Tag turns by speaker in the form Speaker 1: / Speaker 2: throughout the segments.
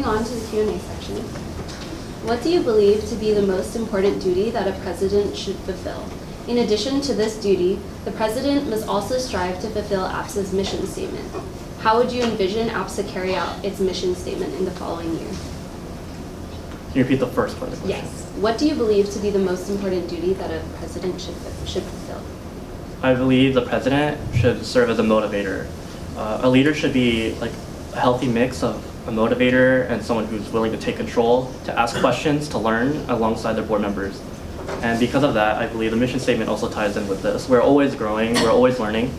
Speaker 1: moving on to the Q&A section. What do you believe to be the most important duty that a president should fulfill? In addition to this duty, the president must also strive to fulfill APSA's mission statement. How would you envision APSA carry out its mission statement in the following year?
Speaker 2: Can you repeat the first part of the question?
Speaker 1: Yes. What do you believe to be the most important duty that a president should fulfill?
Speaker 2: I believe the president should serve as a motivator. A leader should be like a healthy mix of a motivator and someone who's willing to take control, to ask questions, to learn alongside their board members. And because of that, I believe the mission statement also ties in with this. We're always growing, we're always learning,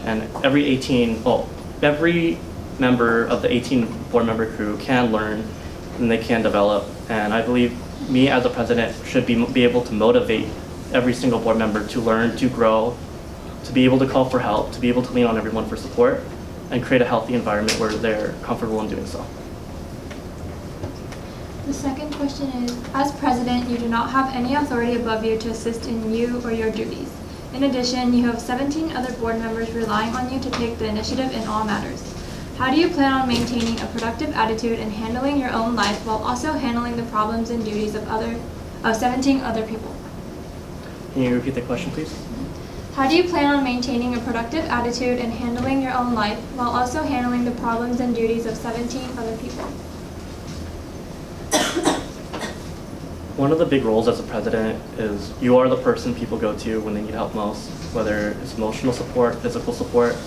Speaker 2: and every member of the 18 board member crew can learn and they can develop. And I believe me as a president should be able to motivate every single board member to learn, to grow, to be able to call for help, to be able to lean on everyone for support, and create a healthy environment where they're comfortable in doing so.
Speaker 3: The second question is, as president, you do not have any authority above you to assist in you or your duties. In addition, you have 17 other board members relying on you to take the initiative in all matters. How do you plan on maintaining a productive attitude and handling your own life while also handling the problems and duties of 17 other people?
Speaker 2: Can you repeat the question, please?
Speaker 3: How do you plan on maintaining a productive attitude and handling your own life while also handling the problems and duties of 17 other people?
Speaker 2: One of the big roles as a president is you are the person people go to when they need help most, whether it's emotional support, physical support.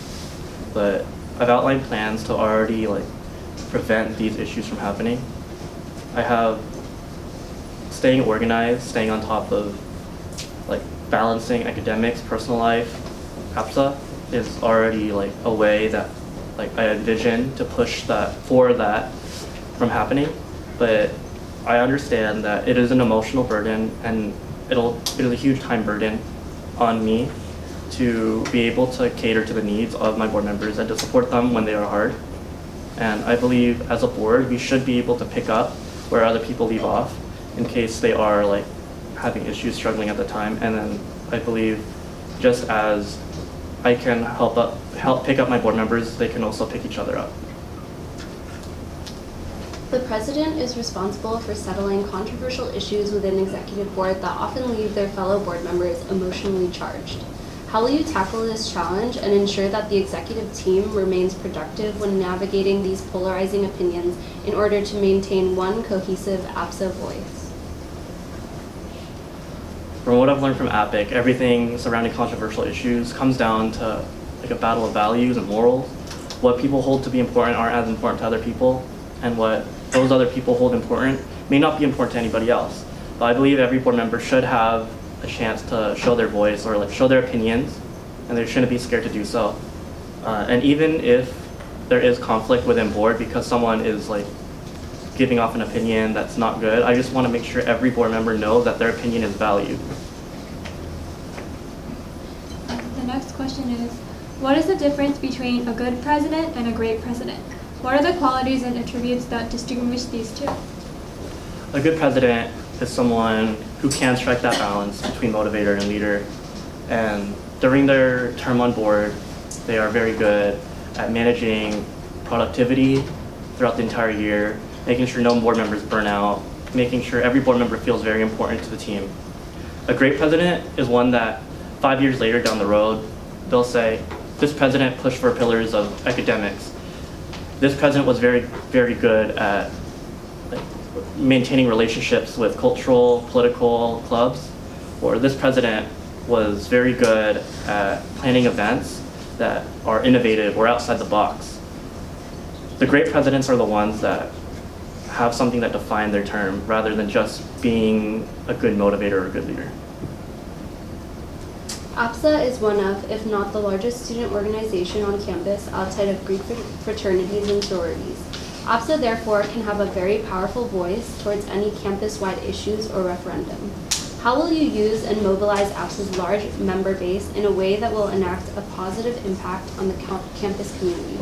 Speaker 2: But I've outlined plans to already prevent these issues from happening. I have staying organized, staying on top of balancing academics, personal life. APSA is already a way that I envision to push that from happening. But I understand that it is an emotional burden and it is a huge time burden on me to be able to cater to the needs of my board members and to support them when they are hard. And I believe as a board, we should be able to pick up where other people leave off in case they are having issues, struggling at the time. And then I believe just as I can help pick up my board members, they can also pick each other up.
Speaker 1: The president is responsible for settling controversial issues within executive board that often leave their fellow board members emotionally charged. How will you tackle this challenge and ensure that the executive team remains productive when navigating these polarizing opinions in order to maintain one cohesive APSA voice?
Speaker 2: From what I've learned from APIC, everything surrounding controversial issues comes down to a battle of values and morals. What people hold to be important aren't as important to other people, and what those other people hold important may not be important to anybody else. But I believe every board member should have a chance to show their voice or show their opinions, and they shouldn't be scared to do so. And even if there is conflict within board because someone is giving off an opinion that's not good, I just want to make sure every board member knows that their opinion is valued.
Speaker 3: The next question is, what is the difference between a good president and a great president? What are the qualities and attributes that distinguish these two?
Speaker 2: A good president is someone who can strike that balance between motivator and leader. And during their term on board, they are very good at managing productivity throughout the entire year, making sure no board members burn out, making sure every board member feels very important to the team. A great president is one that 5 years later down the road, they'll say, this president pushed for pillars of academics. This president was very, very good at maintaining relationships with cultural, political clubs. Or this president was very good at planning events that are innovative or outside the box. The great presidents are the ones that have something that define their term rather than just being a good motivator or a good leader.
Speaker 1: APSA is one of, if not the largest student organization on campus outside of Greek fraternities and sororities. APSA therefore can have a very powerful voice towards any campus-wide issues or referendum. How will you use and mobilize APSA's large member base in a way that will enact a positive impact on the campus community?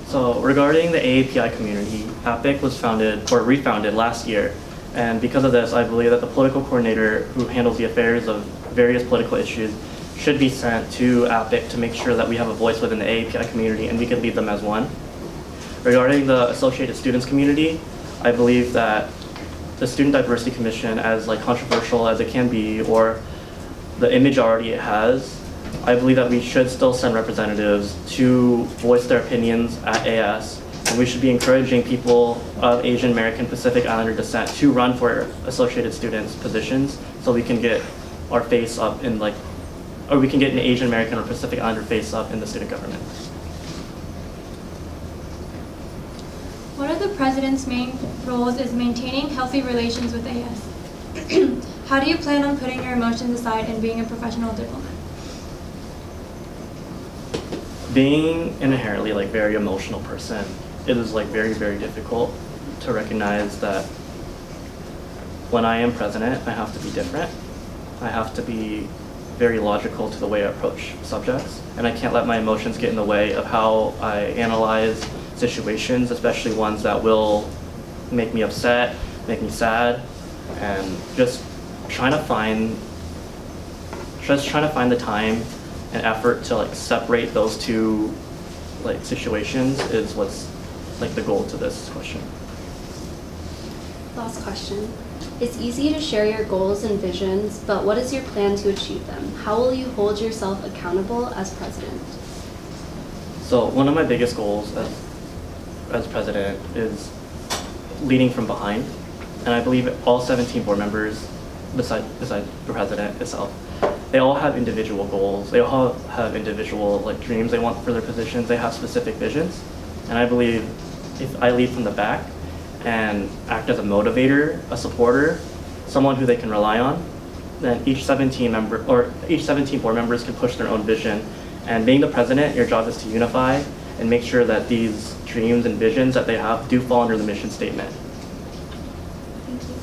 Speaker 2: So regarding the AAPI community, APIC was refounded last year. And because of this, I believe that the political coordinator who handles the affairs of various political issues should be sent to APIC to make sure that we have a voice within the AAPI community and we can lead them as one. Regarding the Associated Students community, I believe that the Student Diversity Commission, as like controversial as it can be, or the image already it has, I believe that we should still send representatives to voice their opinions at AS, and we should be encouraging people of Asian American Pacific Islander descent to run for associated students positions so we can get our face up in like, or we can get an Asian American or Pacific Islander face up in the student government.
Speaker 3: One of the president's main roles is maintaining healthy relations with AS. How do you plan on putting your emotions aside and being a professional diplomat?
Speaker 2: Being an inherently like very emotional person, it is like very, very difficult to recognize that when I am president, I have to be different. I have to be very logical to the way I approach subjects, and I can't let my emotions get in the way of how I analyze situations, especially ones that will make me upset, make me sad, and just trying to find the time and effort to like separate those two like situations is what's like the goal to this question.
Speaker 1: Last question. It's easy to share your goals and visions, but what is your plan to achieve them? How will you hold yourself accountable as president?
Speaker 2: So one of my biggest goals as president is leading from behind, and I believe all 17 board members, besides the president itself, they all have individual goals. They all have individual like dreams they want for their positions. They have specific visions, and I believe if I lead from the back and act as a motivator, a supporter, someone who they can rely on, then each 17 board members can push their own vision. And being the president, your job is to unify and make sure that these dreams and visions that they have do fall under the mission statement.
Speaker 1: Thank you.